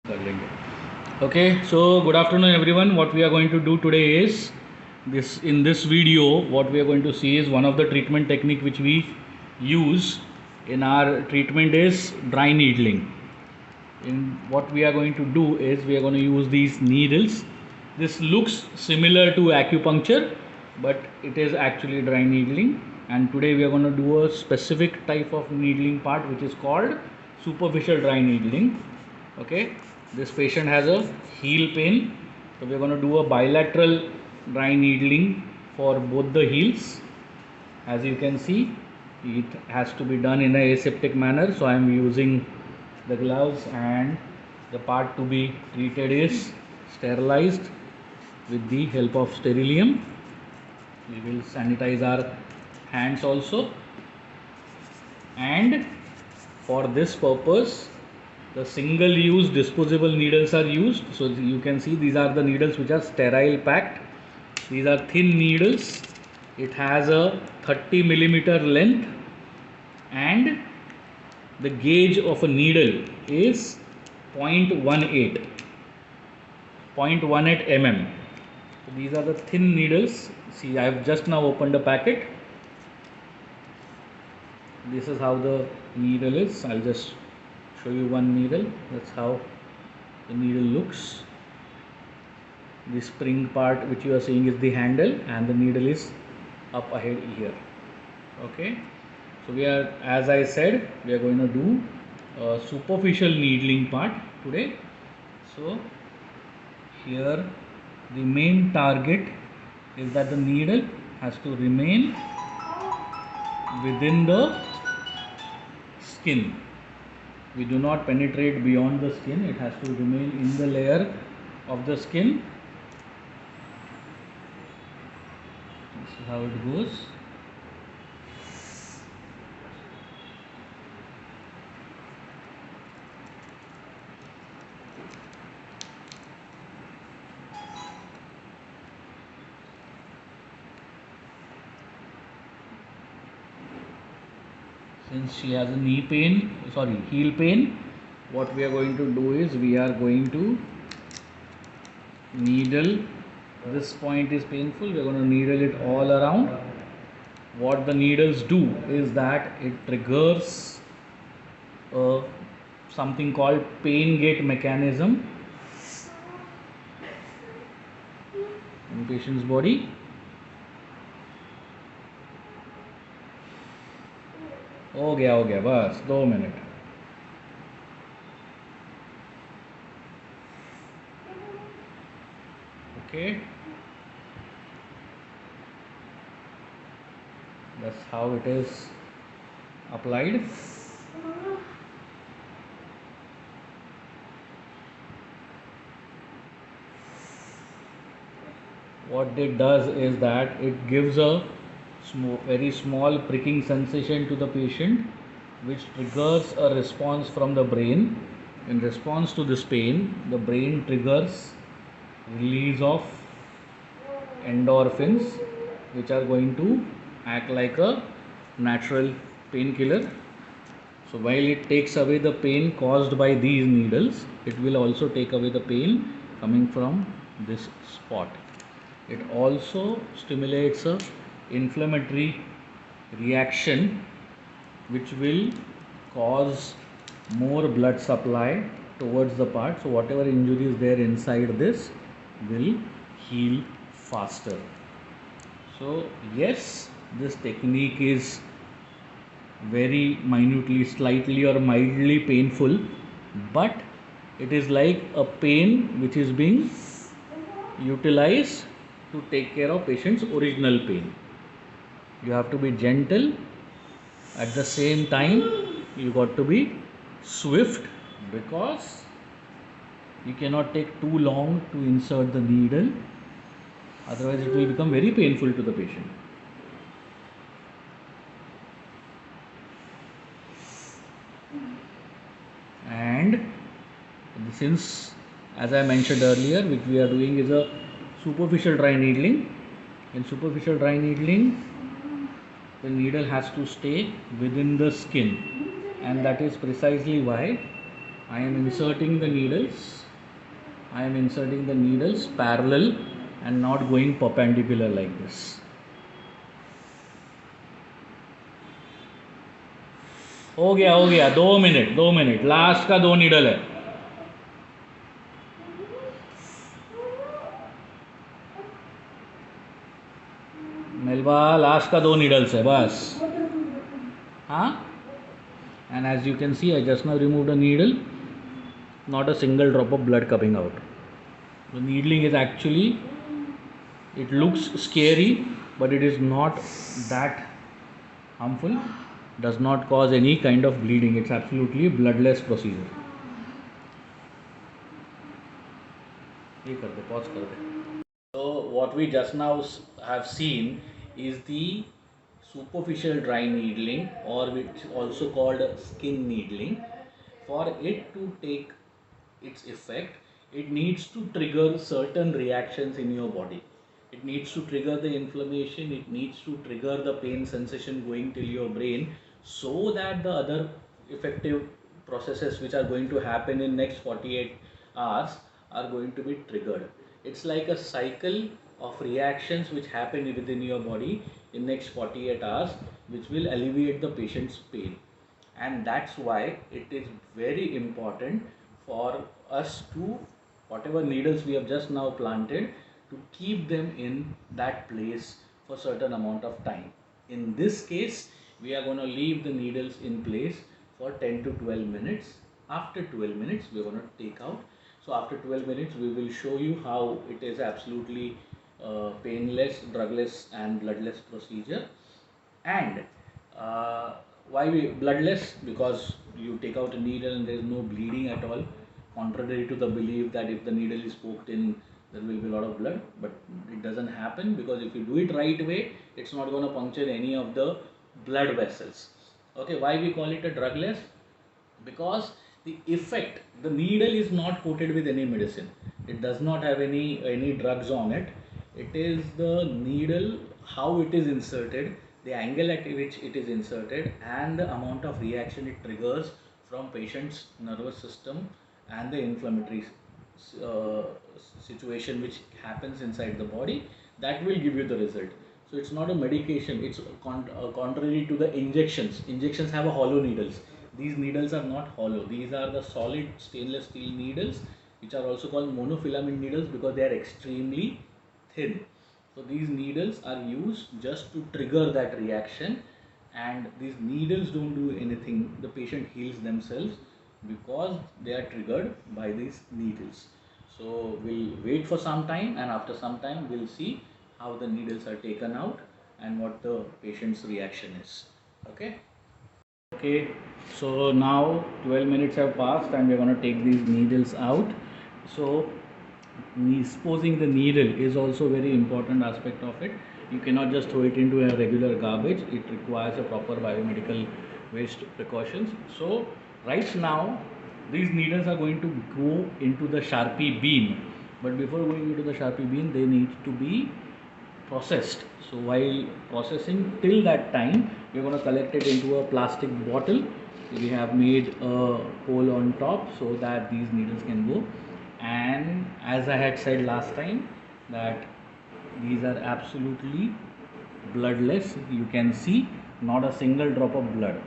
कर लेंगे. Okay, so good afternoon everyone. What we are going to do today is in this video what we are going to see is one of the treatment technique which we use in our treatment is dry needling. In what we are going to do is we are going to use these needles. This looks similar to acupuncture, but it is actually dry needling, and today we are going to do a specific type of needling part which is called superficial dry needling. Okay, this patient has a heel pain, so we are going to do a bilateral dry needling for both the heels. As you can see, it has to be done in a aseptic manner, so I am using the gloves, and the part to be treated is sterilized with the help of sterilium. We will sanitize our hands also, and for this purpose the single use disposable needles are used. So you can see these are the needles which are sterile packed. These are thin needles. It has a 30 millimeter length, and the gauge of a needle is 0.18 mm. So these are the thin needles. See, I have just now opened a packet. This is how the needle is. I'll just show you one needle. That's how the needle looks. The spring part which you are seeing is the handle, and the needle is up ahead here. Okay, so we are, as I said, we are going to do a superficial needling part today. So here the main target is that the needle has to remain within the skin. We do not penetrate beyond the skin. It has to remain in the layer of the skin. This is how it goes. Since she has a heel pain, what we are going to do is we are going to needle. This point is painful. We are going to needle it all around. What the needles do is that it triggers something called pain gate mechanism in patient's body. हो गया बस 2 minute. Okay, that's how it is applied. What it does is that it gives a very small pricking sensation to the patient, which triggers a response from the brain. In response to this pain, the brain triggers release of endorphins, which are going to act like a natural painkiller. So while it takes away the pain caused by these needles, it will also take away the pain coming from this spot. It also stimulates a inflammatory reaction which will cause more blood supply towards the part. So whatever injury is there inside this will heal faster. So yes, this technique is very minutely, slightly or mildly painful, but it is like a pain which is being utilized to take care of patient's original pain. You have to be gentle. At the same time, you got to be swift, because you cannot take too long to insert the needle, otherwise it will become very painful to the patient. And since, as I mentioned earlier, which we are doing is a superficial dry needling. In superficial dry needling, the needle has to stay within the skin, and that is precisely why I am inserting the needles. I am inserting the needles parallel and not going perpendicular like this. हो गया 2 minute last का 2 needle है. मेलबा last का 2 needles है बस. हाँ. And as you can see, I just now removed a needle, not a single drop of blood coming out. The needling is actually, it looks scary, but it is not that harmful, does not cause any kind of bleeding. It's absolutely bloodless procedure. Pause कर दे. So what we just now have seen is the superficial dry needling, or which also called skin needling. For it to take its effect, it needs to trigger certain reactions in your body. It needs to trigger the inflammation, it needs to trigger the pain sensation going till your brain, so that the other effective processes which are going to happen in next 48 hours are going to be triggered. It's like a cycle of reactions which happen within your body in next 48 hours, which will alleviate the patient's pain. And that's why it is very important for us to, whatever needles we have just now planted, to keep them in that place for certain amount of time. In this case, we are going to leave the needles in place for 10 to 12 minutes. After 12 minutes, we are going to take out. So after 12 minutes, we will show you how it is absolutely painless, drugless and bloodless procedure. And why we bloodless? Because you take out a needle and there is no bleeding at all, contrary to the belief that if the needle is poked in, there will be a lot of blood. But it doesn't happen, because if you do it right way, it's not going to puncture any of the blood vessels. Okay, why we call it a drugless? Because the effect, the needle is not coated with any medicine, it does not have any drugs on it. It is the needle, how it is inserted, the angle at which it is inserted, and the amount of reaction it triggers from patient's nervous system, and the inflammatory uh, situation which happens inside the body, that will give you the result. So it's not a medication, it's contrary to the injections. Injections have a hollow needles. These needles are not hollow, these are the solid stainless steel needles, which are also called monofilament needles because they are extremely thin. So these needles are used just to trigger that reaction, and these needles don't do anything. The patient heals themselves because they are triggered by these needles. So we'll wait for some time, and after some time we'll see how the needles are taken out and what the patient's reaction is. Okay. Okay, so now 12 minutes have passed and we're going to take these needles out. So disposing the needle is also very important aspect of it. You cannot just throw it into a regular garbage. It requires a proper biomedical waste precautions. So right now these needles are going to go into the Sharpie beam, but before going into the Sharpie beam they need to be processed. So while processing, till that time we're going to collect it into a plastic bottle. We have made a hole on top so that these needles can go. And as I had said last time, that these are absolutely bloodless. You can see not a single drop of blood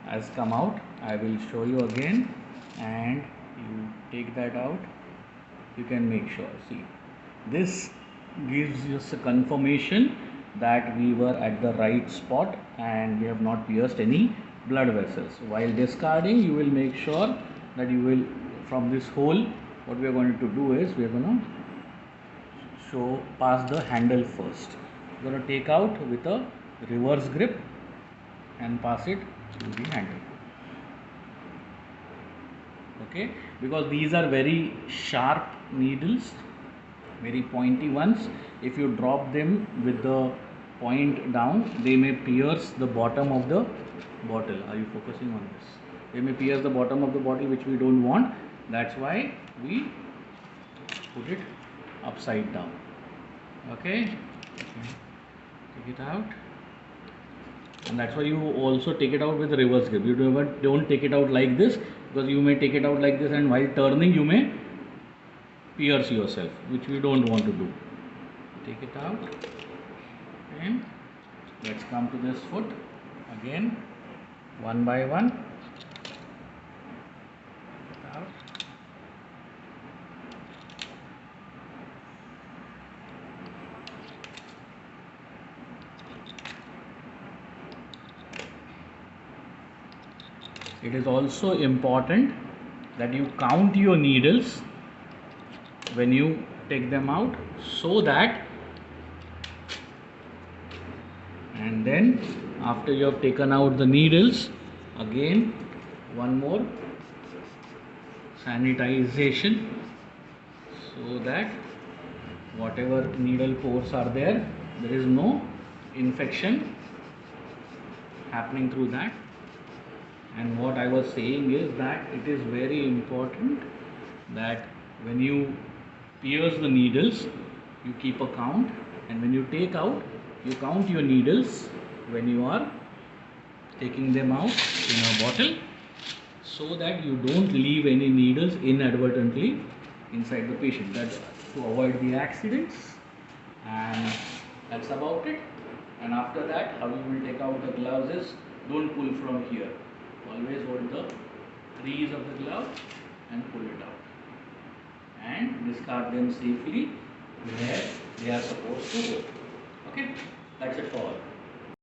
has come out. I will show you again, and you take that out. You can make sure, see, this gives us a confirmation that we were at the right spot and we have not pierced any blood vessels. While discarding, you will make sure that you will, from this hole, what we are going to do is we are going to show pass the handle first. We are going to take out with a reverse grip and pass it to the handle. Okay, because these are very sharp needles, very pointy ones. If you drop them with the point down, they may pierce the bottom of the bottle. Are you focusing on this? They may pierce the bottom of the bottle, which we don't want. That's why we put it upside down. Okay, take it out. And that's why you also take it out with reverse grip. You don't take it out like this. because you may take it out like this and while turning you may pierce yourself, which we don't want to do. Take it out and let's come to this foot again, one by one. Out. It is also important that you count your needles when you take them out, so that, and then after you have taken out the needles, again one more sanitization, so that whatever needle pores are there, there is no infection happening through that. And what I was saying is that it is very important that when you pierce the needles, you keep a count, and when you take out, you count your needles when you are taking them out in a bottle, so that you don't leave any needles inadvertently inside the patient. That's to avoid the accidents, and that's about it. And after that, how you will take out the gloves is, don't pull from here. Always hold the crease of the glove and pull it out, and discard them safely where they are supposed to go. Okay, that's it for all.